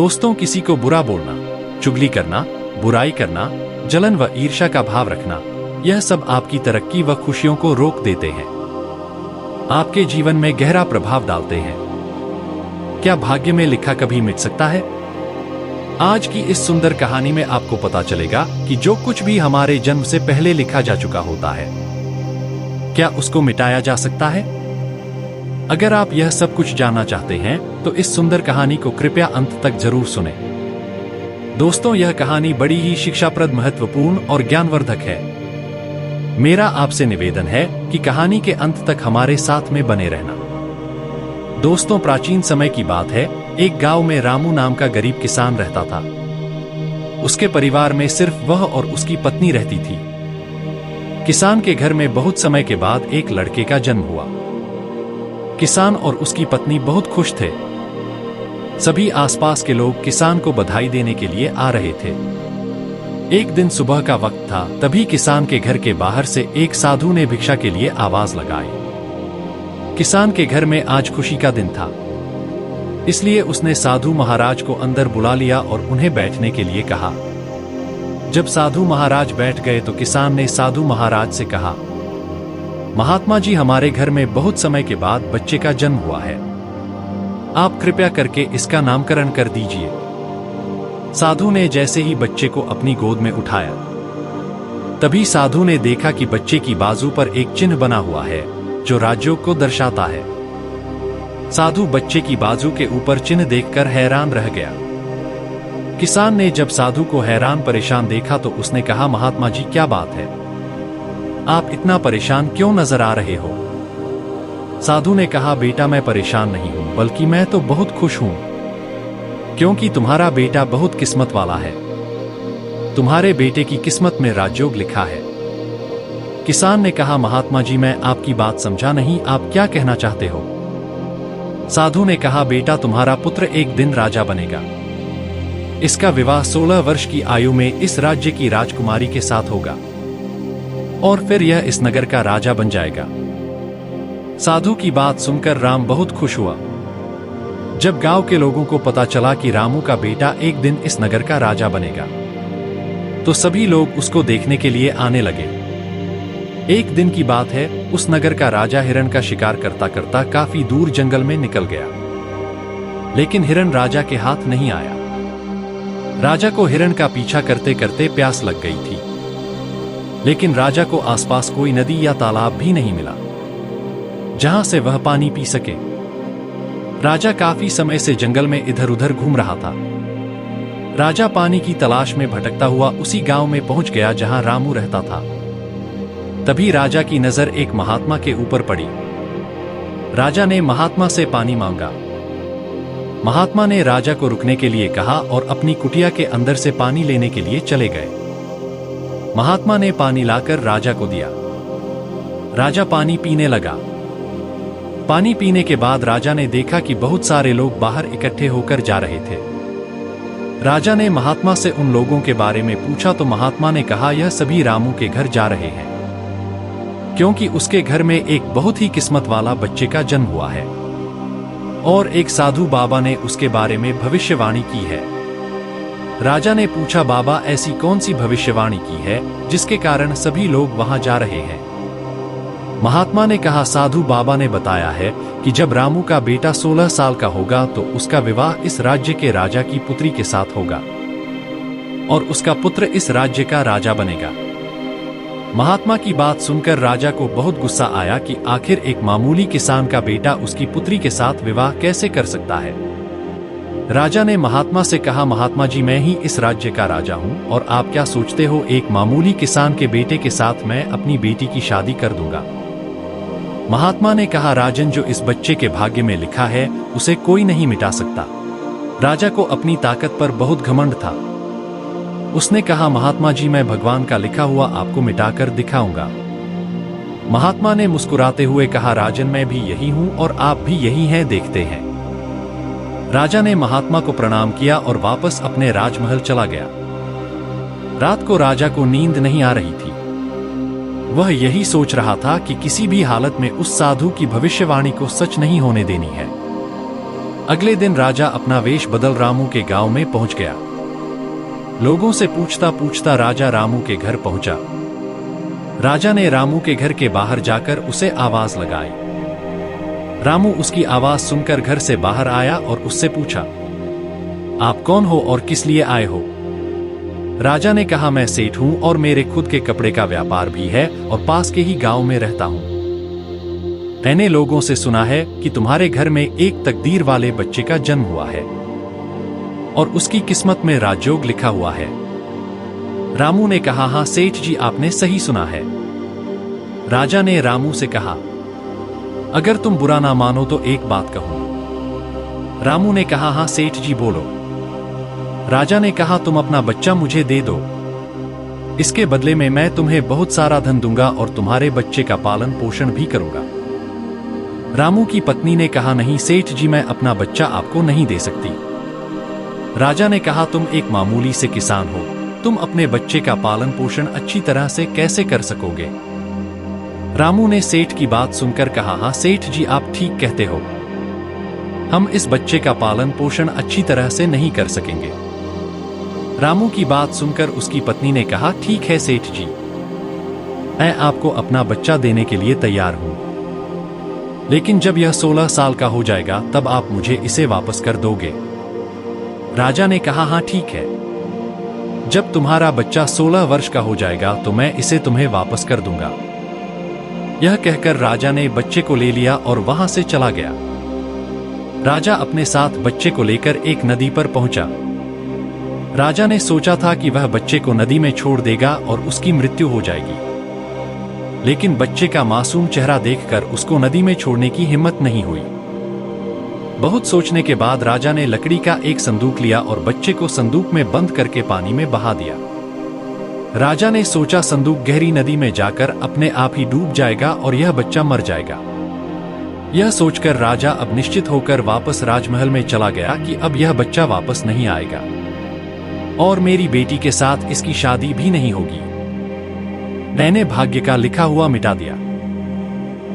दोस्तों, किसी को बुरा बोलना, चुगली करना, बुराई करना, जलन व ईर्ष्या का भाव रखना, यह सब आपकी तरक्की व खुशियों को रोक देते हैं, आपके जीवन में गहरा प्रभाव डालते हैं। क्या भाग्य में लिखा कभी मिट सकता है? आज की इस सुंदर कहानी में आपको पता चलेगा कि जो कुछ भी हमारे जन्म से पहले लिखा जा चुका होता है, क्या उसको मिटाया जा सकता है? अगर आप यह सब कुछ जानना चाहते हैं तो इस सुंदर कहानी को कृपया अंत तक जरूर सुनें। दोस्तों, यह कहानी बड़ी ही शिक्षाप्रद, महत्वपूर्ण और ज्ञानवर्धक है। मेरा आपसे निवेदन है कि कहानी के अंत तक हमारे साथ में बने रहना। दोस्तों, प्राचीन समय की बात है। एक गांव में रामू नाम का गरीब किसान रहता था। उसके परिवार में सिर्फ वह और उसकी पत्नी रहती थी। किसान के घर में बहुत समय के बाद एक लड़के का जन्म हुआ। किसान और उसकी पत्नी बहुत खुश थे। सभी आसपास के लोग किसान को बधाई देने के लिए आ रहे थे। एक दिन सुबह का वक्त था, तभी किसान के घर के बाहर से एक साधु ने भिक्षा के लिए आवाज लगाई। किसान के घर में आज खुशी का दिन था, इसलिए उसने साधु महाराज को अंदर बुला लिया और उन्हें बैठने के लिए कहा। जब साधु महाराज बैठ गए तो किसान ने साधु महाराज से कहा, महात्मा जी, हमारे घर में बहुत समय के बाद बच्चे का जन्म हुआ है। आप कृपया करके इसका नामकरण कर दीजिए। साधु ने जैसे ही बच्चे को अपनी गोद में उठाया, तभी साधु ने देखा कि बच्चे की बाजू पर एक चिन्ह बना हुआ है जो राजयोग को दर्शाता है। साधु बच्चे की बाजू के ऊपर चिन्ह देखकर हैरान रह गया। किसान ने जब साधु को हैरान परेशान देखा तो उसने कहा, महात्मा जी, क्या बात है? आप इतना परेशान क्यों नजर आ रहे हो? साधु ने कहा, बेटा, मैं परेशान नहीं हूं, बल्कि मैं तो बहुत खुश हूं, क्योंकि तुम्हारा बेटा बहुत किस्मत वाला है। तुम्हारे बेटे की किस्मत में राजयोग लिखा है। किसान ने कहा, महात्मा जी, मैं आपकी बात समझा नहीं, आप क्या कहना चाहते हो? साधु ने कहा, बेटा, तुम्हारा पुत्र एक दिन राजा बनेगा। इसका विवाह 16 वर्ष की आयु में इस राज्य की राजकुमारी के साथ होगा और फिर यह इस नगर का राजा बन जाएगा। साधु की बात सुनकर राम बहुत खुश हुआ। जब गांव के लोगों को पता चला कि रामू का बेटा एक दिन इस नगर का राजा बनेगा, तो सभी लोग उसको देखने के लिए आने लगे। एक दिन की बात है, उस नगर का राजा हिरण का शिकार करता करता काफी दूर जंगल में निकल गया, लेकिन हिरण राजा के हाथ नहीं आया। राजा को हिरण का पीछा करते करते प्यास लग गई थी, लेकिन राजा को आसपास कोई नदी या तालाब भी नहीं मिला जहां से वह पानी पी सके। राजा काफी समय से जंगल में इधर उधर घूम रहा था। राजा पानी की तलाश में भटकता हुआ उसी गांव में पहुंच गया जहां रामू रहता था। तभी राजा की नजर एक महात्मा के ऊपर पड़ी। राजा ने महात्मा से पानी मांगा। महात्मा ने राजा को रुकने के लिए कहा और अपनी कुटिया के अंदर से पानी लेने के लिए चले गए। महात्मा ने पानी लाकर राजा को दिया। राजा पानी पीने लगा। पानी पीने के बाद राजा ने देखा कि बहुत सारे लोग बाहर इकट्ठे होकर जा रहे थे। राजा ने महात्मा से उन लोगों के बारे में पूछा तो महात्मा ने कहा, यह सभी रामू के घर जा रहे हैं, क्योंकि उसके घर में एक बहुत ही किस्मत वाला बच्चे का जन्म हुआ है और एक साधु बाबा ने उसके बारे में भविष्यवाणी की है। राजा ने पूछा, बाबा, ऐसी कौन सी भविष्यवाणी की है जिसके कारण सभी लोग वहां जा रहे हैं? महात्मा ने कहा, साधु बाबा ने बताया है कि जब रामू का बेटा 16 साल का होगा तो उसका विवाह इस राज्य के राजा की पुत्री के साथ होगा और उसका पुत्र इस राज्य का राजा बनेगा। महात्मा की बात सुनकर राजा को बहुत गुस्सा आया कि आखिर एक मामूली किसान का बेटा उसकी पुत्री के साथ विवाह कैसे कर सकता है। राजा ने महात्मा से कहा, महात्मा जी, मैं ही इस राज्य का राजा हूं और आप क्या सोचते हो, एक मामूली किसान के बेटे के साथ मैं अपनी बेटी की शादी कर दूंगा? महात्मा ने कहा, राजन, जो इस बच्चे के भाग्य में लिखा है उसे कोई नहीं मिटा सकता। राजा को अपनी ताकत पर बहुत घमंड था। उसने कहा, महात्मा जी, मैं भगवान का लिखा हुआ आपको मिटाकर दिखाऊंगा। महात्मा ने मुस्कुराते हुए कहा, राजन, मैं भी यही हूं और आप भी यही हैं, देखते हैं। राजा ने महात्मा को प्रणाम किया और वापस अपने राजमहल चला गया। रात को राजा को नींद नहीं आ रही थी। वह यही सोच रहा था कि किसी भी हालत में उस साधु की भविष्यवाणी को सच नहीं होने देनी है। अगले दिन राजा अपना वेश बदल रामू के गांव में पहुंच गया। लोगों से पूछता पूछता राजा रामू के घर पहुंचा। राजा ने रामू के घर के बाहर जाकर उसे आवाज लगाई। रामू उसकी आवाज सुनकर घर से बाहर आया और उससे पूछा, आप कौन हो और किस लिए आए हो? राजा ने कहा, मैं सेठ हूं और मेरे खुद के कपड़े का व्यापार भी है और पास के ही गांव में रहता हूं। मैंने लोगों से सुना है कि तुम्हारे घर में एक तकदीर वाले बच्चे का जन्म हुआ है और उसकी किस्मत में राजयोग लिखा हुआ है। रामू ने कहा, हाँ सेठ जी, आपने सही सुना है। राजा ने रामू से कहा, अगर तुम बुरा ना मानो तो एक बात कहूं। रामू ने कहा, हाँ सेठ जी बोलो। राजा ने कहा, तुम अपना बच्चा मुझे दे दो, इसके बदले में मैं तुम्हें बहुत सारा धन दूंगा और तुम्हारे बच्चे का पालन पोषण भी करूंगा। रामू की पत्नी ने कहा, नहीं सेठ जी, मैं अपना बच्चा आपको नहीं दे सकती। राजा ने कहा, तुम एक मामूली से किसान हो, तुम अपने बच्चे का पालन पोषण अच्छी तरह से कैसे कर सकोगे? रामू ने सेठ की बात सुनकर कहा, हाँ सेठ जी, आप ठीक कहते हो, हम इस बच्चे का पालन पोषण अच्छी तरह से नहीं कर सकेंगे। रामू की बात सुनकर उसकी पत्नी ने कहा, ठीक है सेठ जी, मैं आपको अपना बच्चा देने के लिए तैयार हूं, लेकिन जब यह 16 साल का हो जाएगा तब आप मुझे इसे वापस कर दोगे। राजा ने कहा, हाँ ठीक है, जब तुम्हारा बच्चा 16 वर्ष का हो जाएगा तो मैं इसे तुम्हें वापस कर दूंगा। यह कहकर राजा ने बच्चे को ले लिया और वहां से चला गया। राजा अपने साथ बच्चे को लेकर एक नदी पर पहुंचा। राजा ने सोचा था कि वह बच्चे को नदी में छोड़ देगा और उसकी मृत्यु हो जाएगी, लेकिन बच्चे का मासूम चेहरा देखकर उसको नदी में छोड़ने की हिम्मत नहीं हुई। बहुत सोचने के बाद राजा ने लकड़ी का एक संदूक लिया और बच्चे को संदूक में बंद करके पानी में बहा दिया। राजा ने सोचा संदूक गहरी नदी में जाकर अपने आप ही डूब जाएगा और यह बच्चा मर जाएगा। यह सोचकर राजा अब निश्चित होकर वापस राजमहल में चला गया कि अब यह बच्चा वापस नहीं आएगा और मेरी बेटी के साथ इसकी शादी भी नहीं होगी। मैंने भाग्य का लिखा हुआ मिटा दिया।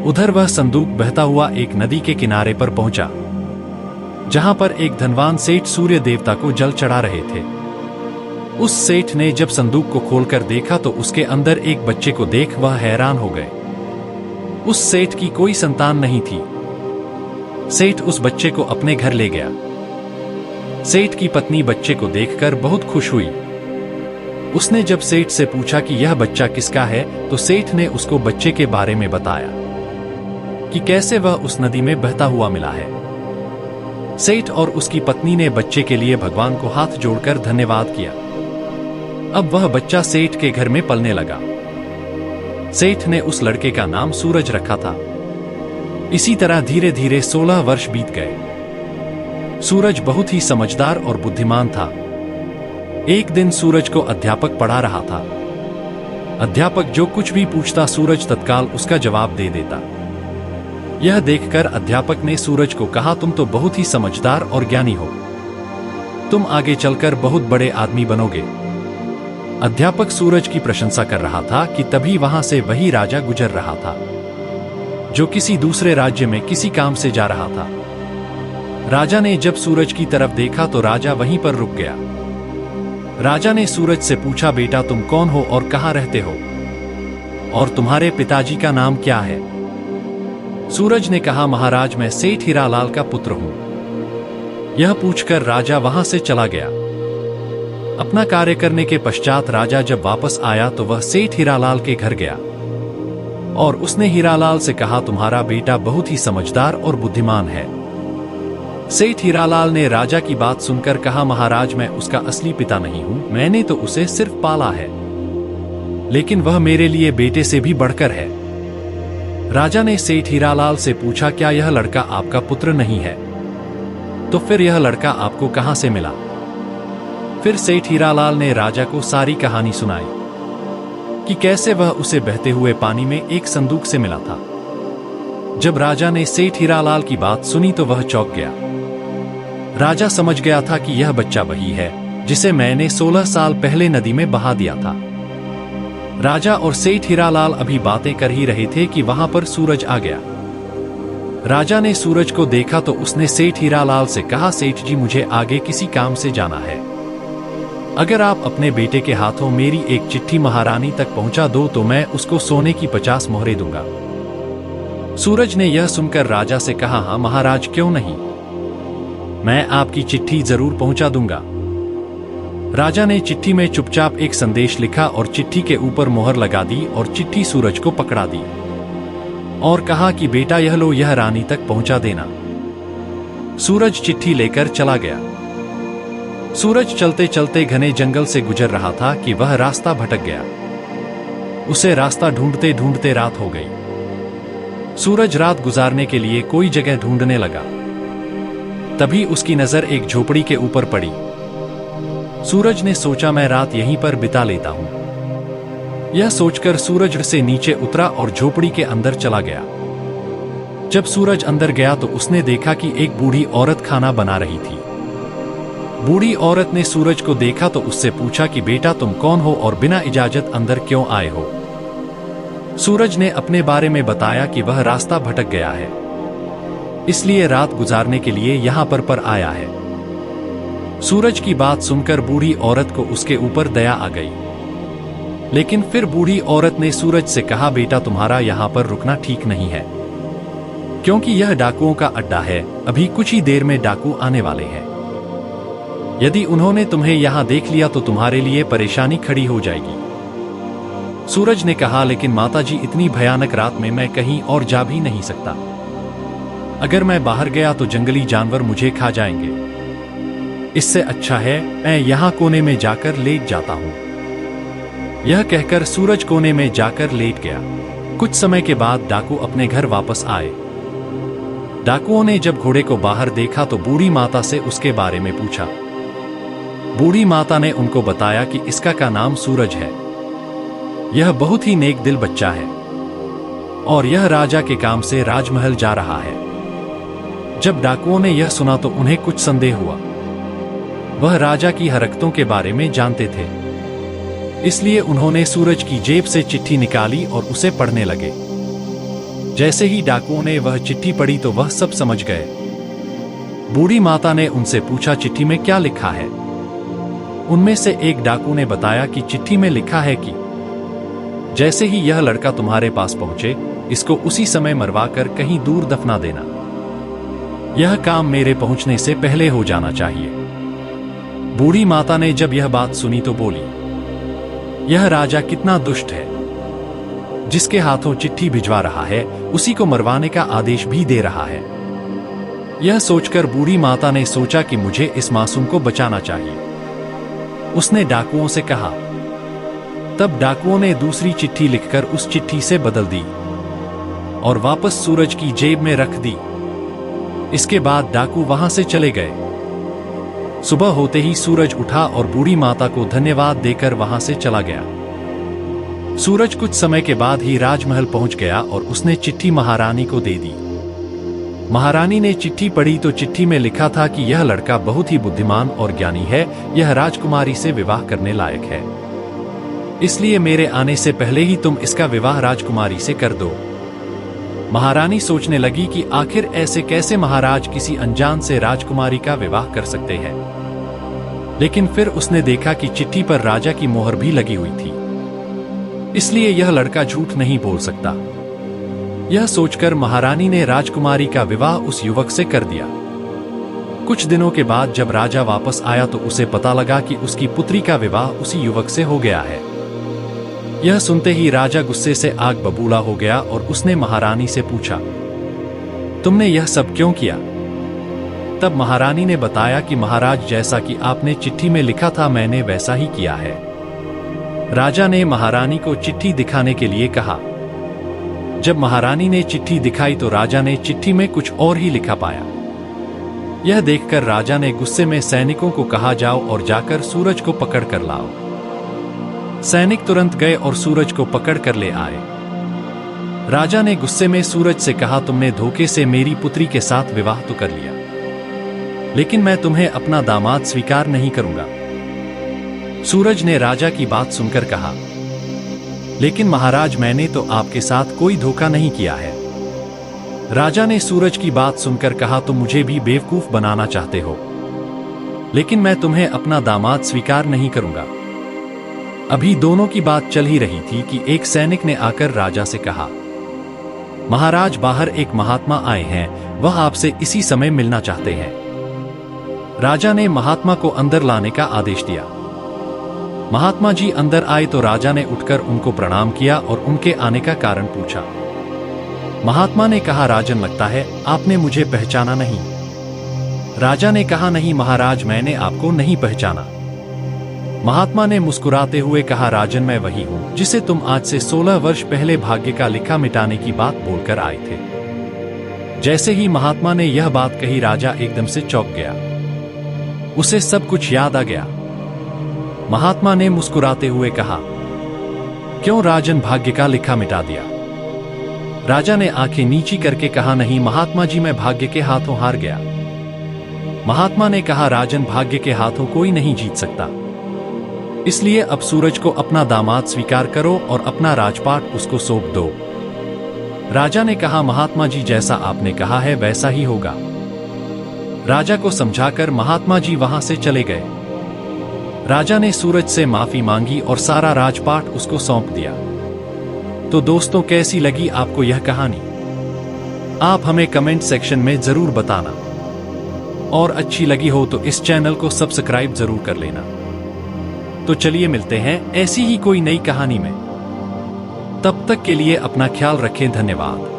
उधर वह संदूक बहता हुआ एक नदी के किनारे पर पहुंचा, जहां पर एक धनवान सेठ सूर्य देवता को जल चढ़ा रहे थे। उस सेठ ने जब संदूक को खोलकर देखा तो उसके अंदर एक बच्चे को देख वह हैरान हो गए। उस सेठ की कोई संतान नहीं थी। सेठ उस बच्चे को अपने घर ले गया। सेठ की पत्नी बच्चे को देखकर बहुत खुश हुई। उसने जब सेठ से पूछा कि यह बच्चा किसका है, तो सेठ ने उसको बच्चे के बारे में बताया कि कैसे वह उस नदी में बहता हुआ मिला है। सेठ और उसकी पत्नी ने बच्चे के लिए भगवान को हाथ जोड़कर धन्यवाद किया। अब वह बच्चा सेठ के घर में पलने लगा। सेठ ने उस लड़के का नाम सूरज रखा था। इसी तरह धीरे धीरे 16 वर्ष बीत गए। सूरज बहुत ही समझदार और बुद्धिमान था। एक दिन सूरज को अध्यापक पढ़ा रहा था। अध्यापक जो कुछ भी पूछता सूरज तत्काल उसका जवाब दे देता। यह देखकर अध्यापक ने सूरज को कहा, तुम तो बहुत ही समझदार और ज्ञानी हो, तुम आगे चलकर बहुत बड़े आदमी बनोगे। अध्यापक सूरज की प्रशंसा कर रहा था कि तभी वहां से वही राजा गुजर रहा था, जो किसी दूसरे राज्य में किसी काम से जा रहा था। राजा ने जब सूरज की तरफ देखा तो राजा वहीं पर रुक गया। राजा ने सूरज से पूछा, बेटा तुम कौन हो और कहां रहते हो, और तुम्हारे पिताजी का नाम क्या है? सूरज ने कहा, महाराज मैं सेठ हीरालाल का पुत्र हूं। यह पूछकर राजा वहां से चला गया। अपना कार्य करने के पश्चात राजा जब वापस आया तो वह सेठ हीरालाल के घर गया और उसने हीरालाल से कहा, तुम्हारा बेटा बहुत ही समझदार और बुद्धिमान है। सेठ हीरालाल ने राजा की बात सुनकर कहा, महाराज मैं उसका असली पिता नहीं हूं, मैंने तो उसे सिर्फ पाला है, लेकिन वह मेरे लिए बेटे से भी बढ़कर है। राजा ने सेठ हीरालाल से पूछा, क्या यह लड़का आपका पुत्र नहीं है? तो फिर यह लड़का आपको कहां से मिला? फिर सेठ हीरालाल ने राजा को सारी कहानी सुनाई कि कैसे वह उसे बहते हुए पानी में एक संदूक से मिला था। जब राजा ने सेठ हीरालाल की बात सुनी तो वह चौंक गया। राजा समझ गया था कि यह बच्चा वही है जिसे मैंने 16 साल पहले नदी में बहा दिया था। राजा और सेठ हीरालाल अभी बातें कर ही रहे थे कि वहां पर सूरज आ गया। राजा ने सूरज को देखा तो उसने सेठ हीरालाल से कहा, सेठ जी मुझे आगे किसी काम से जाना है। अगर आप अपने बेटे के हाथों मेरी एक चिट्ठी महारानी तक पहुंचा दो तो मैं उसको सोने की 50 मोहरें दूंगा। सूरज ने यह सुनकर राजा से कहा, हाँ महाराज क्यों नहीं, मैं आपकी चिट्ठी जरूर पहुंचा दूंगा। राजा ने चिट्ठी में चुपचाप एक संदेश लिखा और चिट्ठी के ऊपर मोहर लगा दी और चिट्ठी सूरज को पकड़ा दी और कहा कि बेटा यह लो, यह रानी तक पहुंचा देना। सूरज चिट्ठी लेकर चला गया। सूरज चलते चलते घने जंगल से गुजर रहा था कि वह रास्ता भटक गया। उसे रास्ता ढूंढते ढूंढते रात हो गई। सूरज रात गुजारने के लिए कोई जगह ढूंढने लगा। तभी उसकी नजर एक झोपड़ी के ऊपर पड़ी। सूरज ने सोचा, मैं रात यहीं पर बिता लेता हूं। यह सोचकर सूरज से नीचे उतरा और झोपड़ी के अंदर चला गया। जब सूरज अंदर गया तो उसने देखा कि एक बूढ़ी औरत खाना बना रही थी। बूढ़ी औरत ने सूरज को देखा तो उससे पूछा कि बेटा तुम कौन हो और बिना इजाजत अंदर क्यों आए हो। सूरज ने अपने बारे में बताया कि वह रास्ता भटक गया है, इसलिए रात गुजारने के लिए यहां पर आया है। सूरज की बात सुनकर बूढ़ी औरत को उसके ऊपर दया आ गई। लेकिन फिर बूढ़ी औरत ने सूरज से कहा, बेटा तुम्हारा यहां पर रुकना ठीक नहीं है, क्योंकि यह डाकुओं का अड्डा है। अभी कुछ ही देर में डाकू आने वाले हैं। यदि उन्होंने तुम्हें यहां देख लिया तो तुम्हारे लिए परेशानी खड़ी हो जाएगी। सूरज ने कहा, लेकिन माताजी इतनी भयानक रात में मैं कहीं और जा भी नहीं सकता। अगर मैं बाहर गया तो जंगली जानवर मुझे खा जाएंगे। इससे अच्छा है मैं यहां कोने में जाकर लेट जाता हूं। यह कहकर सूरज कोने में जाकर लेट गया। कुछ समय के बाद डाकू अपने घर वापस आए। डाकुओं ने जब घोड़े को बाहर देखा तो बूढ़ी माता से उसके बारे में पूछा। बूढ़ी माता ने उनको बताया कि इसका का नाम सूरज है। यह बहुत ही नेक दिल बच्चा है और यह राजा के काम से राजमहल जा रहा है। जब डाकुओं ने यह सुना तो उन्हें कुछ संदेह हुआ। वह राजा की हरकतों के बारे में जानते थे, इसलिए उन्होंने सूरज की जेब से चिट्ठी निकाली और उसे पढ़ने लगे। जैसे ही डाकुओं ने वह चिट्ठी पढ़ी तो वह सब समझ गए। बूढ़ी माता ने उनसे पूछा, चिट्ठी में क्या लिखा है? उनमें से एक डाकू ने बताया कि चिट्ठी में लिखा है कि जैसे ही यह लड़का तुम्हारे पास पहुंचे, इसको उसी समय मरवा कर कहीं दूर दफना देना। यह काम मेरे पहुंचने से पहले हो जाना चाहिए। बूढ़ी माता ने जब यह बात सुनी तो बोली, यह राजा कितना दुष्ट है, जिसके हाथों चिट्ठी भिजवा रहा है उसी को मरवाने का आदेश भी दे रहा है। यह सोचकर बूढ़ी माता ने सोचा कि मुझे इस मासूम को बचाना चाहिए। उसने डाकुओं से कहा। तब डाकुओं ने दूसरी चिट्ठी लिखकर उस चिट्ठी से बदल दी और वापस सूरज की जेब में रख दी। इसके बाद डाकू वहां से चले गए। सुबह होते ही सूरज उठा और बूढ़ी माता को धन्यवाद देकर वहां से चला गया। सूरज कुछ समय के बाद ही राजमहल पहुंच गया और उसने चिट्ठी महारानी को दे दी। महारानी ने चिट्ठी पढ़ी तो चिट्ठी में लिखा था कि यह लड़का बहुत ही बुद्धिमान और ज्ञानी है, यह राजकुमारी से विवाह करने लायक है, इसलिए मेरे आने से पहले ही तुम इसका विवाह राजकुमारी से कर दो। महारानी सोचने लगी कि आखिर ऐसे कैसे महाराज किसी अनजान से राजकुमारी का विवाह कर सकते हैं। लेकिन फिर उसने देखा कि चिट्ठी पर राजा की मोहर भी लगी हुई थी, इसलिए यह लड़का झूठ नहीं बोल सकता। यह सोचकर महारानी ने राजकुमारी का विवाह उस युवक से कर दिया। कुछ दिनों के बाद जब राजा वापस आया तो उसे पता लगा कि उसकी पुत्री का विवाह उसी युवक से हो गया है। यह सुनते ही राजा गुस्से से आग बबूला हो गया और उसने महारानी से पूछा, तुमने यह सब क्यों किया? तब महारानी ने बताया कि महाराज, जैसा कि आपने चिट्ठी में लिखा था मैंने वैसा ही किया है। राजा ने महारानी को चिट्ठी दिखाने के लिए कहा। जब महारानी ने चिट्ठी दिखाई तो राजा ने चिट्ठी में कुछ और ही लिखा पाया। यह देखकर राजा ने गुस्से में सैनिकों को कहा, जाओ और जाकर सूरज को पकड़ कर लाओ। सैनिक तुरंत गए और सूरज को पकड़ कर ले आए। राजा ने गुस्से में सूरज से कहा, तुमने धोखे से मेरी पुत्री के साथ विवाह तो कर लिया, लेकिन मैं तुम्हें अपना दामाद स्वीकार नहीं करूंगा। सूरज ने राजा की बात सुनकर कहा, लेकिन महाराज मैंने तो आपके साथ कोई धोखा नहीं किया है। राजा ने सूरज की बात सुनकर कहा, तुम मुझे भी बेवकूफ बनाना चाहते हो, लेकिन मैं तुम्हें अपना दामाद स्वीकार नहीं करूंगा। अभी दोनों की बात चल ही रही थी कि एक सैनिक ने आकर राजा से कहा, महाराज, बाहर एक महात्मा आए हैं, वह आपसे इसी समय मिलना चाहते हैं। राजा ने महात्मा को अंदर लाने का आदेश दिया। महात्मा जी अंदर आए तो राजा ने उठकर उनको प्रणाम किया और उनके आने का कारण पूछा। महात्मा ने कहा, राजन, लगता है आपने मुझे पहचाना नहीं। राजा ने कहा, नहीं महाराज, मैंने आपको नहीं पहचाना। महात्मा ने मुस्कुराते हुए कहा, राजन, मैं वही हूं जिसे तुम आज से 16 वर्ष पहले भाग्य का लिखा मिटाने की बात बोलकर आए थे। जैसे ही महात्मा ने यह बात कही, राजा एकदम से चौंक गया। उसे सब कुछ याद आ गया। महात्मा ने मुस्कुराते हुए कहा, क्यों राजन, भाग्य का लिखा मिटा दिया? राजा ने आंखें नीची करके कहा, नहीं महात्मा जी, मैं भाग्य के हाथों हार गया। महात्मा ने कहा, राजन, भाग्य के हाथों कोई नहीं जीत सकता, इसलिए अब सूरज को अपना दामाद स्वीकार करो और अपना राजपाट उसको सौंप दो। राजा ने कहा, महात्मा जी, जैसा आपने कहा है वैसा ही होगा। राजा को समझाकर महात्मा जी वहां से चले गए। राजा ने सूरज से माफी मांगी और सारा राजपाट उसको सौंप दिया। तो दोस्तों, कैसी लगी आपको यह कहानी? आप हमें कमेंट सेक्शन में जरूर बताना, और अच्छी लगी हो तो इस चैनल को सब्सक्राइब जरूर कर लेना। तो चलिए मिलते हैं ऐसी ही कोई नई कहानी में। तब तक के लिए अपना ख्याल रखें। धन्यवाद।